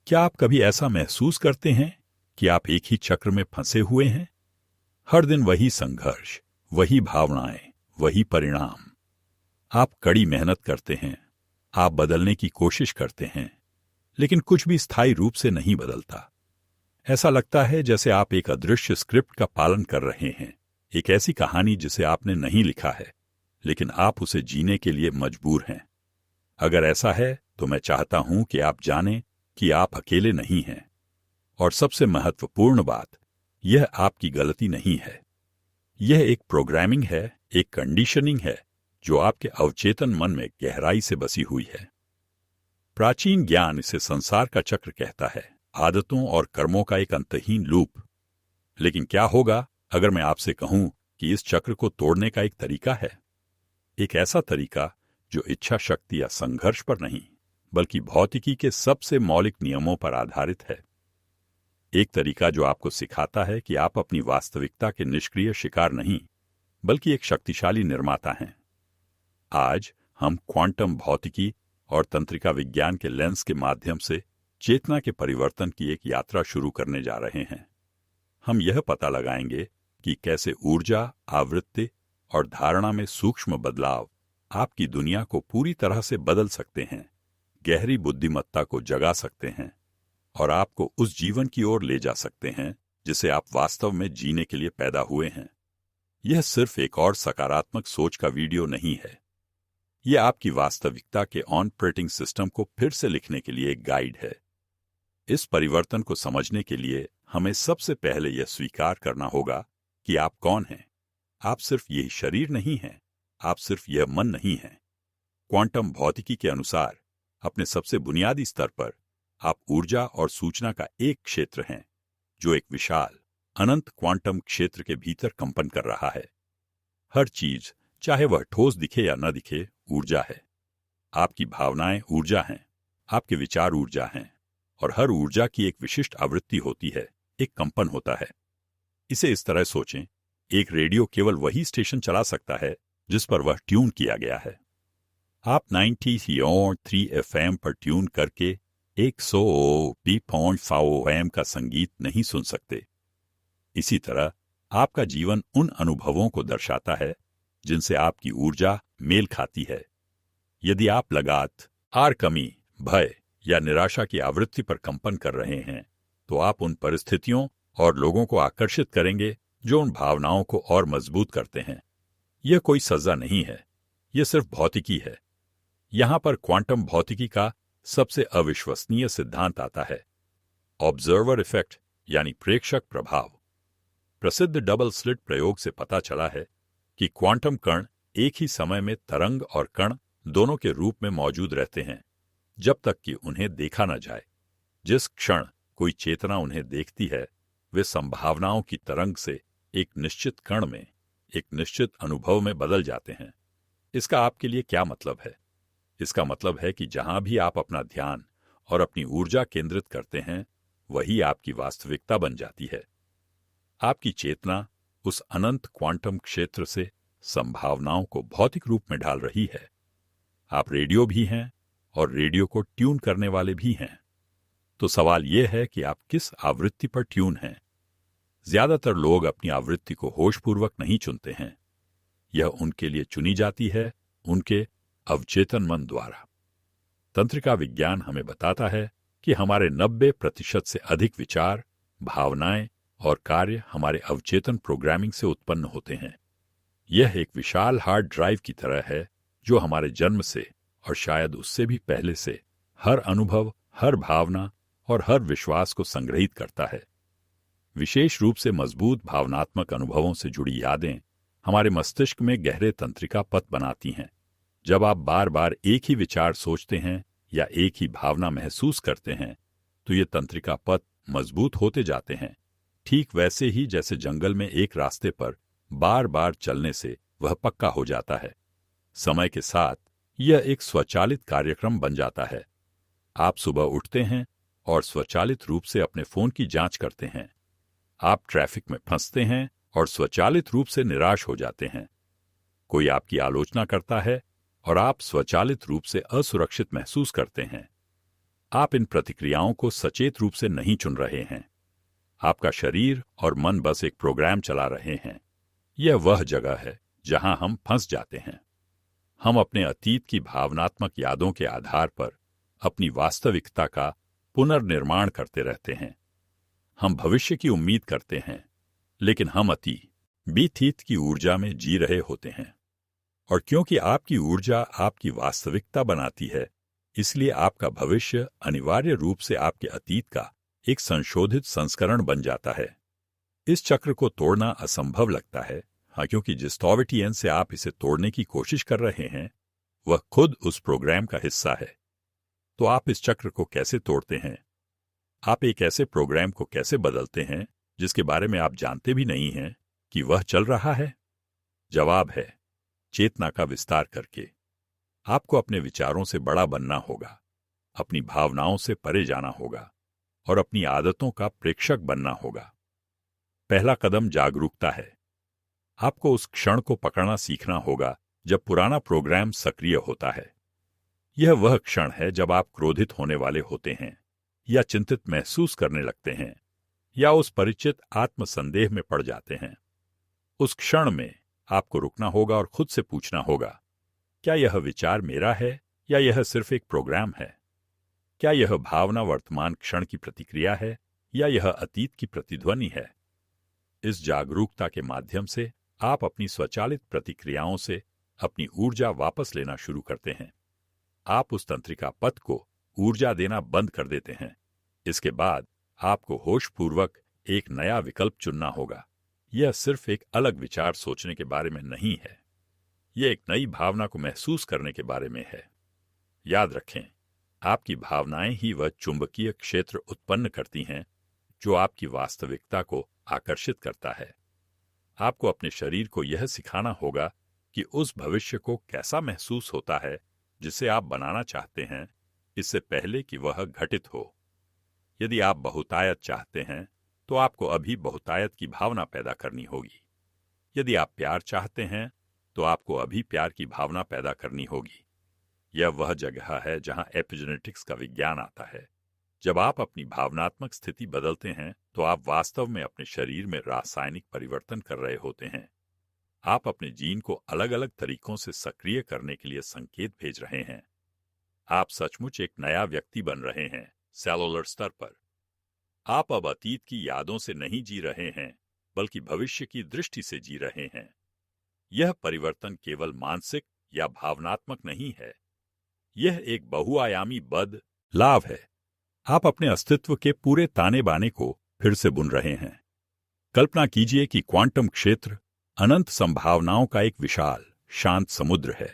क्या आप कभी ऐसा महसूस करते हैं कि आप एक ही चक्र में फंसे हुए हैं? हर दिन वही संघर्ष, वही भावनाएं, वही परिणाम। आप कड़ी मेहनत करते हैं, आप बदलने की कोशिश करते हैं, लेकिन कुछ भी स्थायी रूप से नहीं बदलता। ऐसा लगता है जैसे आप एक अदृश्य स्क्रिप्ट का पालन कर रहे हैं, एक ऐसी कहानी जिसे आपने नहीं लिखा है, लेकिन आप उसे जीने के लिए मजबूर हैं। अगर ऐसा है तो मैं चाहता हूं कि आप जानें कि आप अकेले नहीं हैं। और सबसे महत्वपूर्ण बात, यह आपकी गलती नहीं है। यह एक प्रोग्रामिंग है, एक कंडीशनिंग है जो आपके अवचेतन मन में गहराई से बसी हुई है। प्राचीन ज्ञान इसे संसार का चक्र कहता है, आदतों और कर्मों का एक अंतहीन लूप। लेकिन क्या होगा अगर मैं आपसे कहूं कि इस चक्र को तोड़ने का एक तरीका है? एक ऐसा तरीका जो इच्छा शक्ति या संघर्ष पर नहीं, बल्कि भौतिकी के सबसे मौलिक नियमों पर आधारित है। एक तरीका जो आपको सिखाता है कि आप अपनी वास्तविकता के निष्क्रिय शिकार नहीं, बल्कि एक शक्तिशाली निर्माता हैं। आज हम क्वांटम भौतिकी और तंत्रिका विज्ञान के लेंस के माध्यम से चेतना के परिवर्तन की एक यात्रा शुरू करने जा रहे हैं। हम यह पता लगाएंगे कि कैसे ऊर्जा, आवृत्ति और धारणा में सूक्ष्म बदलाव आपकी दुनिया को पूरी तरह से बदल सकते हैं, गहरी बुद्धिमत्ता को जगा सकते हैं और आपको उस जीवन की ओर ले जा सकते हैं जिसे आप वास्तव में जीने के लिए पैदा हुए हैं। यह सिर्फ एक और सकारात्मक सोच का वीडियो नहीं है। यह आपकी वास्तविकता के ऑपरेटिंग सिस्टम को फिर से लिखने के लिए एक गाइड है। इस परिवर्तन को समझने के लिए हमें सबसे पहले यह स्वीकार करना होगा कि आप कौन हैं। आप सिर्फ यही शरीर नहीं हैं, आप सिर्फ यह मन नहीं हैं। क्वांटम भौतिकी के अनुसार अपने सबसे बुनियादी स्तर पर आप ऊर्जा और सूचना का एक क्षेत्र हैं जो एक विशाल अनंत क्वांटम क्षेत्र के भीतर कंपन कर रहा है। हर चीज, चाहे वह ठोस दिखे या न दिखे, ऊर्जा है। आपकी भावनाएं ऊर्जा हैं, आपके विचार ऊर्जा हैं, और हर ऊर्जा की एक विशिष्ट आवृत्ति होती है, एक कंपन होता है। इसे इस तरह सोचें, एक रेडियो केवल वही स्टेशन चला सकता है जिस पर वह ट्यून किया गया है। आप 93 FM पर ट्यून करके 100.5 FM का संगीत नहीं सुन सकते। इसी तरह आपका जीवन उन अनुभवों को दर्शाता है जिनसे आपकी ऊर्जा मेल खाती है। यदि आप लगात, आर कमी, भय या निराशा की आवृत्ति पर कंपन कर रहे हैं, तो आप उन परिस्थितियों और लोगों को आकर्षित करेंगे जो उन भावनाओं को और मजबूत करते हैं। यह कोई सजा नहीं है, यह सिर्फ भौतिकी है। यहां पर क्वांटम भौतिकी का सबसे अविश्वसनीय सिद्धांत आता है, ऑब्जर्वर इफेक्ट, यानी प्रेक्षक प्रभाव। प्रसिद्ध डबल स्लिट प्रयोग से पता चला है कि क्वांटम कण एक ही समय में तरंग और कण दोनों के रूप में मौजूद रहते हैं जब तक कि उन्हें देखा न जाए। जिस क्षण कोई चेतना उन्हें देखती है, वे संभावनाओं की तरंग से एक निश्चित कण में, एक निश्चित अनुभव में बदल जाते हैं। इसका आपके लिए क्या मतलब है? इसका मतलब है कि जहां भी आप अपना ध्यान और अपनी ऊर्जा केंद्रित करते हैं, वही आपकी वास्तविकता बन जाती है। आपकी चेतना उस अनंत क्वांटम क्षेत्र से संभावनाओं को भौतिक रूप में ढाल रही है। आप रेडियो भी हैं और रेडियो को ट्यून करने वाले भी हैं। तो सवाल यह है कि आप किस आवृत्ति पर ट्यून हैं। ज्यादातर लोग अपनी आवृत्ति को होशपूर्वक नहीं चुनते हैं। यह उनके लिए चुनी जाती है उनके अवचेतन मन द्वारा। तंत्रिका विज्ञान हमें बताता है कि हमारे 90% से अधिक विचार, भावनाएं और कार्य हमारे अवचेतन प्रोग्रामिंग से उत्पन्न होते हैं। यह एक विशाल हार्ड ड्राइव की तरह है जो हमारे जन्म से और शायद उससे भी पहले से हर अनुभव, हर भावना और हर विश्वास को संग्रहित करता है। विशेष रूप से मजबूत भावनात्मक अनुभवों से जुड़ी यादें हमारे मस्तिष्क में गहरे तंत्रिका पथ बनाती हैं। जब आप बार बार एक ही विचार सोचते हैं या एक ही भावना महसूस करते हैं, तो ये तंत्रिका पथ मजबूत होते जाते हैं, ठीक वैसे ही जैसे जंगल में एक रास्ते पर बार बार चलने से वह पक्का हो जाता है। समय के साथ यह एक स्वचालित कार्यक्रम बन जाता है। आप सुबह उठते हैं और स्वचालित रूप से अपने फोन की जांच करते हैं। आप ट्रैफिक में फंसते हैं और स्वचालित रूप से निराश हो जाते हैं। कोई आपकी आलोचना करता है और आप स्वचालित रूप से असुरक्षित महसूस करते हैं। आप इन प्रतिक्रियाओं को सचेत रूप से नहीं चुन रहे हैं। आपका शरीर और मन बस एक प्रोग्राम चला रहे हैं। यह वह जगह है जहां हम फंस जाते हैं। हम अपने अतीत की भावनात्मक यादों के आधार पर अपनी वास्तविकता का पुनर्निर्माण करते रहते हैं। हम भविष्य की उम्मीद करते हैं, लेकिन हम बीतीत की ऊर्जा में जी रहे होते हैं। और क्योंकि आपकी ऊर्जा आपकी वास्तविकता बनाती है, इसलिए आपका भविष्य अनिवार्य रूप से आपके अतीत का एक संशोधित संस्करण बन जाता है। इस चक्र को तोड़ना असंभव लगता है, क्योंकि जिस टॉविटियन से आप इसे तोड़ने की कोशिश कर रहे हैं वह खुद उस प्रोग्राम का हिस्सा है। तो आप इस चक्र को कैसे तोड़ते हैं? आप एक ऐसे प्रोग्राम को कैसे बदलते हैं जिसके बारे में आप जानते भी नहीं हैं कि वह चल रहा है? जवाब है चेतना का विस्तार करके। आपको अपने विचारों से बड़ा बनना होगा, अपनी भावनाओं से परे जाना होगा और अपनी आदतों का प्रेक्षक बनना होगा। पहला कदम जागरूकता है। आपको उस क्षण को पकड़ना सीखना होगा जब पुराना प्रोग्राम सक्रिय होता है। यह वह क्षण है जब आप क्रोधित होने वाले होते हैं या चिंतित महसूस करने लगते हैं या उस परिचित आत्मसंदेह में पड़ जाते हैं। उस क्षण में आपको रुकना होगा और खुद से पूछना होगा, क्या यह विचार मेरा है या यह सिर्फ एक प्रोग्राम है? क्या यह भावना वर्तमान क्षण की प्रतिक्रिया है या यह अतीत की प्रतिध्वनि है? इस जागरूकता के माध्यम से आप अपनी स्वचालित प्रतिक्रियाओं से अपनी ऊर्जा वापस लेना शुरू करते हैं। आप उस तंत्रिका पथ को ऊर्जा देना बंद कर देते हैं। इसके बाद आपको होशपूर्वक एक नया विकल्प चुनना होगा। यह सिर्फ एक अलग विचार सोचने के बारे में नहीं है, यह एक नई भावना को महसूस करने के बारे में है। याद रखें, आपकी भावनाएं ही वह चुंबकीय क्षेत्र उत्पन्न करती हैं जो आपकी वास्तविकता को आकर्षित करता है। आपको अपने शरीर को यह सिखाना होगा कि उस भविष्य को कैसा महसूस होता है जिसे आप बनाना चाहते हैं, इससे पहले कि वह घटित हो। यदि आप बहुतायत चाहते हैं तो आपको अभी बहुतायत की भावना पैदा करनी होगी। यदि आप प्यार चाहते हैं तो आपको अभी प्यार की भावना पैदा करनी होगी। यह वह जगह है जहां एपिजेनेटिक्स का विज्ञान आता है। जब आप अपनी भावनात्मक स्थिति बदलते हैं तो आप वास्तव में अपने शरीर में रासायनिक परिवर्तन कर रहे होते हैं। आप अपने जीन को अलग अलग तरीकों से सक्रिय करने के लिए संकेत भेज रहे हैं। आप सचमुच एक नया व्यक्ति बन रहे हैं सेलुलर स्तर पर। आप अब अतीत की यादों से नहीं जी रहे हैं, बल्कि भविष्य की दृष्टि से जी रहे हैं। यह परिवर्तन केवल मानसिक या भावनात्मक नहीं है, यह एक बहुआयामी बदलाव है। आप अपने अस्तित्व के पूरे ताने बाने को फिर से बुन रहे हैं। कल्पना कीजिए कि क्वांटम क्षेत्र अनंत संभावनाओं का एक विशाल शांत समुद्र है।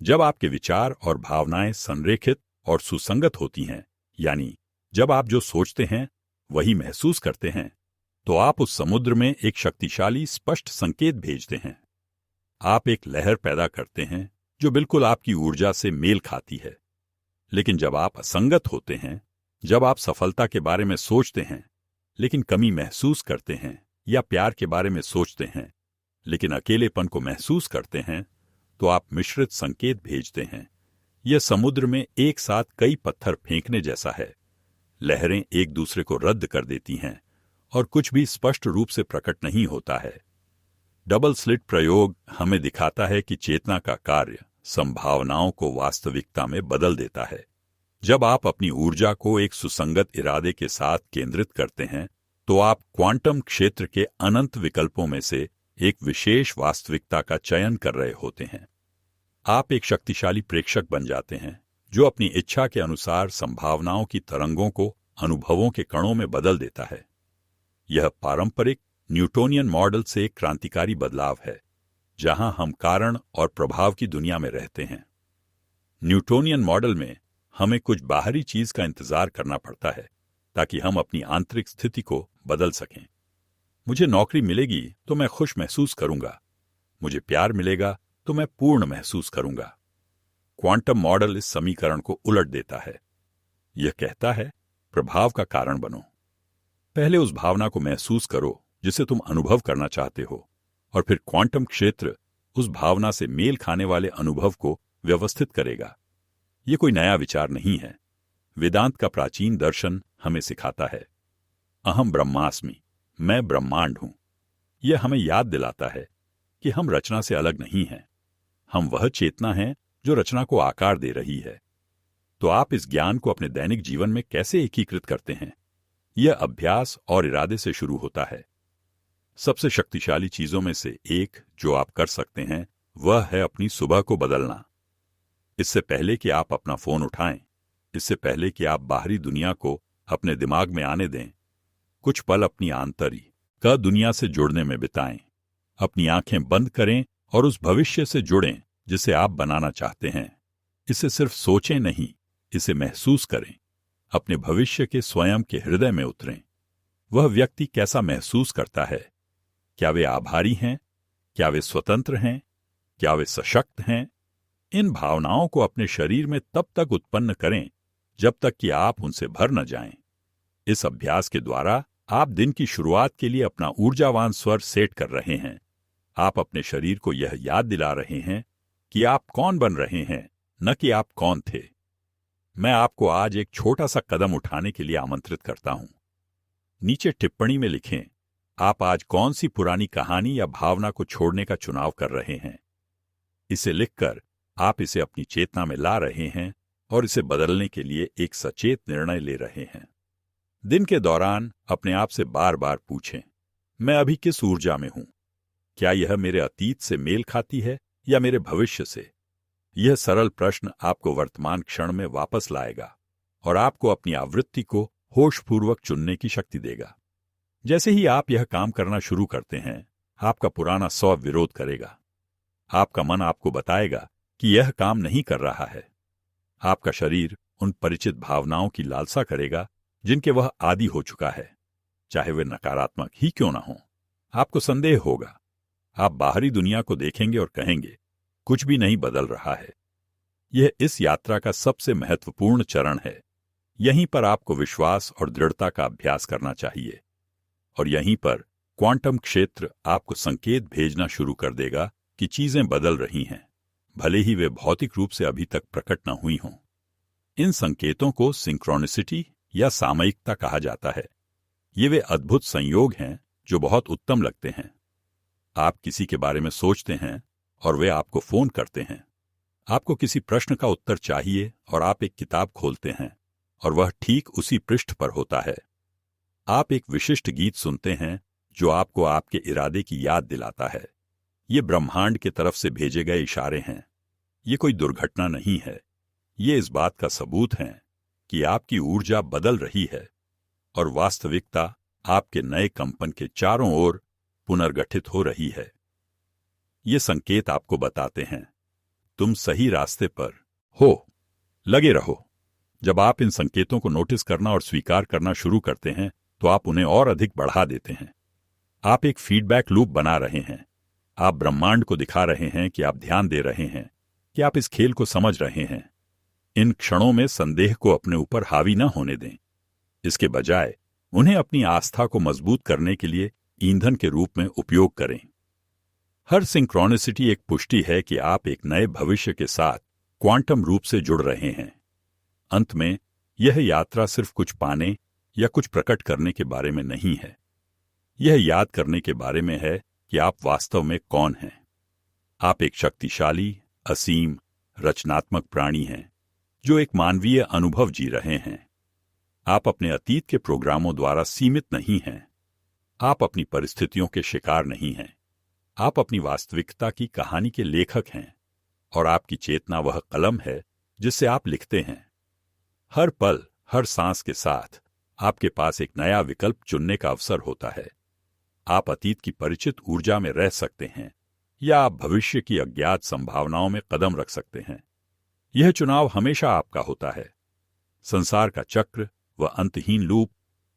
जब आपके विचार और भावनाएं संरेखित और सुसंगत होती हैं, यानी जब आप जो सोचते हैं वही महसूस करते हैं, तो आप उस समुद्र में एक शक्तिशाली स्पष्ट संकेत भेजते हैं। आप एक लहर पैदा करते हैं जो बिल्कुल आपकी ऊर्जा से मेल खाती है। लेकिन जब आप असंगत होते हैं, जब आप सफलता के बारे में सोचते हैं लेकिन कमी महसूस करते हैं, या प्यार के बारे में सोचते हैं लेकिन अकेलेपन को महसूस करते हैं, तो आप मिश्रित संकेत भेजते हैं। यह समुद्र में एक साथ कई पत्थर फेंकने जैसा है। लहरें एक दूसरे को रद्द कर देती हैं और कुछ भी स्पष्ट रूप से प्रकट नहीं होता है। डबल स्लिट प्रयोग हमें दिखाता है कि चेतना का कार्य संभावनाओं को वास्तविकता में बदल देता है। जब आप अपनी ऊर्जा को एक सुसंगत इरादे के साथ केंद्रित करते हैं, तो आप क्वांटम क्षेत्र के अनंत विकल्पों में से एक विशेष वास्तविकता का चयन कर रहे होते हैं। आप एक शक्तिशाली प्रेक्षक बन जाते हैं जो अपनी इच्छा के अनुसार संभावनाओं की तरंगों को अनुभवों के कणों में बदल देता है। यह पारंपरिक न्यूटोनियन मॉडल से एक क्रांतिकारी बदलाव है, जहां हम कारण और प्रभाव की दुनिया में रहते हैं। न्यूटोनियन मॉडल में हमें कुछ बाहरी चीज का इंतजार करना पड़ता है ताकि हम अपनी आंतरिक स्थिति को बदल सकें। मुझे नौकरी मिलेगी तो मैं खुश महसूस करूंगा, मुझे प्यार मिलेगा तो मैं पूर्ण महसूस करूंगा। क्वांटम मॉडल इस समीकरण को उलट देता है। यह कहता है, प्रभाव का कारण बनो। पहले उस भावना को महसूस करो जिसे तुम अनुभव करना चाहते हो, और फिर क्वांटम क्षेत्र उस भावना से मेल खाने वाले अनुभव को व्यवस्थित करेगा। यह कोई नया विचार नहीं है, वेदांत का प्राचीन दर्शन हमें सिखाता है अहम ब्रह्मास्मि, मैं ब्रह्मांड हूं। यह हमें याद दिलाता है कि हम रचना से अलग नहीं हैं। हम वह चेतना हैं जो रचना को आकार दे रही है। तो आप इस ज्ञान को अपने दैनिक जीवन में कैसे एकीकृत करते हैं? यह अभ्यास और इरादे से शुरू होता है। सबसे शक्तिशाली चीजों में से एक जो आप कर सकते हैं वह है अपनी सुबह को बदलना। इससे पहले कि आप अपना फोन उठाएं, इससे पहले कि आप बाहरी दुनिया को अपने दिमाग में आने दें, कुछ पल अपनी आंतरिक दुनिया से जुड़ने में बिताएं। अपनी आंखें बंद करें और उस भविष्य से जुड़ें जिसे आप बनाना चाहते हैं। इसे सिर्फ सोचें नहीं, इसे महसूस करें। अपने भविष्य के स्वयं के हृदय में उतरें। वह व्यक्ति कैसा महसूस करता है? क्या वे आभारी हैं? क्या वे स्वतंत्र हैं? क्या वे सशक्त हैं? इन भावनाओं को अपने शरीर में तब तक उत्पन्न करें जब तक कि आप उनसे भर न जाएं। इस अभ्यास के द्वारा आप दिन की शुरुआत के लिए अपना ऊर्जावान स्वर सेट कर रहे हैं। आप अपने शरीर को यह याद दिला रहे हैं कि आप कौन बन रहे हैं, न कि आप कौन थे। मैं आपको आज एक छोटा सा कदम उठाने के लिए आमंत्रित करता हूं। नीचे टिप्पणी में लिखें, आप आज कौन सी पुरानी कहानी या भावना को छोड़ने का चुनाव कर रहे हैं। इसे लिखकर आप इसे अपनी चेतना में ला रहे हैं और इसे बदलने के लिए एक सचेत निर्णय ले रहे हैं। दिन के दौरान अपने आप से बार बार पूछें, मैं अभी किस ऊर्जा में हूं? क्या यह मेरे अतीत से मेल खाती है या मेरे भविष्य से? यह सरल प्रश्न आपको वर्तमान क्षण में वापस लाएगा और आपको अपनी आवृत्ति को होशपूर्वक चुनने की शक्ति देगा। जैसे ही आप यह काम करना शुरू करते हैं, आपका पुराना स्व विरोध करेगा। आपका मन आपको बताएगा कि यह काम नहीं कर रहा है। आपका शरीर उन परिचित भावनाओं की लालसा करेगा जिनके वह आदी हो चुका है, चाहे वे नकारात्मक ही क्यों ना हो। आपको संदेह होगा। आप बाहरी दुनिया को देखेंगे और कहेंगे, कुछ भी नहीं बदल रहा है। यह इस यात्रा का सबसे महत्वपूर्ण चरण है। यहीं पर आपको विश्वास और दृढ़ता का अभ्यास करना चाहिए और यहीं पर क्वांटम क्षेत्र आपको संकेत भेजना शुरू कर देगा कि चीजें बदल रही हैं, भले ही वे भौतिक रूप से अभी तक प्रकट न हुई हों। इन संकेतों को सिंक्रोनिसिटी या सामयिकता कहा जाता है। ये वे अद्भुत संयोग हैं जो बहुत उत्तम लगते हैं। आप किसी के बारे में सोचते हैं और वे आपको फोन करते हैं। आपको किसी प्रश्न का उत्तर चाहिए और आप एक किताब खोलते हैं और वह ठीक उसी पृष्ठ पर होता है। आप एक विशिष्ट गीत सुनते हैं जो आपको आपके इरादे की याद दिलाता है। ये ब्रह्मांड की तरफ से भेजे गए इशारे हैं। ये कोई दुर्घटना नहीं है। ये इस बात का सबूत है कि आपकी ऊर्जा बदल रही है और वास्तविकता आपके नए कंपन के चारों ओर पुनर्गठित हो रही है। ये संकेत आपको बताते हैं, तुम सही रास्ते पर हो, लगे रहो। जब आप इन संकेतों को नोटिस करना और स्वीकार करना शुरू करते हैं तो आप उन्हें और अधिक बढ़ा देते हैं। आप एक फीडबैक लूप बना रहे हैं। आप ब्रह्मांड को दिखा रहे हैं कि आप ध्यान दे रहे हैं, कि आप इस खेल को समझ रहे हैं। इन क्षणों में संदेह को अपने ऊपर हावी न होने दें। इसके बजाय उन्हें अपनी आस्था को मजबूत करने के लिए ईंधन के रूप में उपयोग करें। हर सिंक्रोनिसिटी एक पुष्टि है कि आप एक नए भविष्य के साथ क्वांटम रूप से जुड़ रहे हैं। अंत में यह यात्रा सिर्फ कुछ पाने या कुछ प्रकट करने के बारे में नहीं है। यह याद करने के बारे में है कि आप वास्तव में कौन हैं। आप एक शक्तिशाली, असीम, रचनात्मक प्राणी हैं जो एक मानवीय अनुभव जी रहे हैं। आप अपने अतीत के प्रोग्रामों द्वारा सीमित नहीं हैं। आप अपनी परिस्थितियों के शिकार नहीं हैं। आप अपनी वास्तविकता की कहानी के लेखक हैं और आपकी चेतना वह कलम है जिससे आप लिखते हैं। हर पल, हर सांस के साथ आपके पास एक नया विकल्प चुनने का अवसर होता है। आप अतीत की परिचित ऊर्जा में रह सकते हैं या आप भविष्य की अज्ञात संभावनाओं में कदम रख सकते हैं। यह चुनाव हमेशा आपका होता है। संसार का चक्र, वह अंतहीन लूप,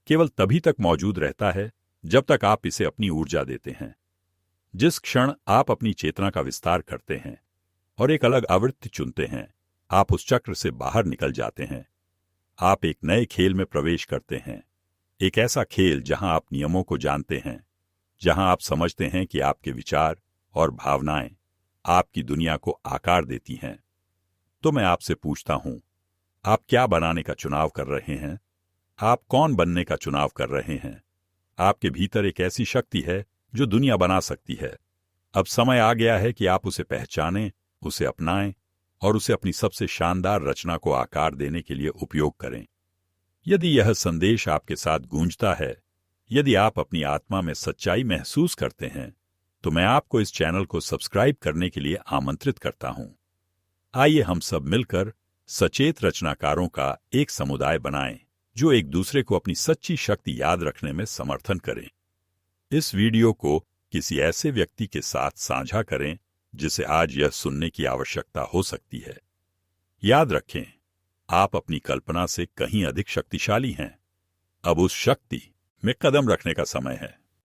केवल तभी तक मौजूद रहता है जब तक आप इसे अपनी ऊर्जा देते हैं। जिस क्षण आप अपनी चेतना का विस्तार करते हैं और एक अलग आवृत्ति चुनते हैं, आप उस चक्र से बाहर निकल जाते हैं। आप एक नए खेल में प्रवेश करते हैं, एक ऐसा खेल जहां आप नियमों को जानते हैं, जहां आप समझते हैं कि आपके विचार और भावनाएं आपकी दुनिया को आकार देती हैं। तो मैं आपसे पूछता हूं, आप क्या बनाने का चुनाव कर रहे हैं? आप कौन बनने का चुनाव कर रहे हैं? आपके भीतर एक ऐसी शक्ति है जो दुनिया बना सकती है। अब समय आ गया है कि आप उसे पहचानें, उसे अपनाएं और उसे अपनी सबसे शानदार रचना को आकार देने के लिए उपयोग करें। यदि यह संदेश आपके साथ गूंजता है, यदि आप अपनी आत्मा में सच्चाई महसूस करते हैं, तो मैं आपको इस चैनल को सब्सक्राइब करने के लिए आमंत्रित करता हूं। आइए हम सब मिलकर सचेत रचनाकारों का एक समुदाय बनाएं जो एक दूसरे को अपनी सच्ची शक्ति याद रखने में समर्थन करें। इस वीडियो को किसी ऐसे व्यक्ति के साथ साझा करें जिसे आज यह सुनने की आवश्यकता हो सकती है। याद रखें, आप अपनी कल्पना से कहीं अधिक शक्तिशाली हैं। अब उस शक्ति में कदम रखने का समय है।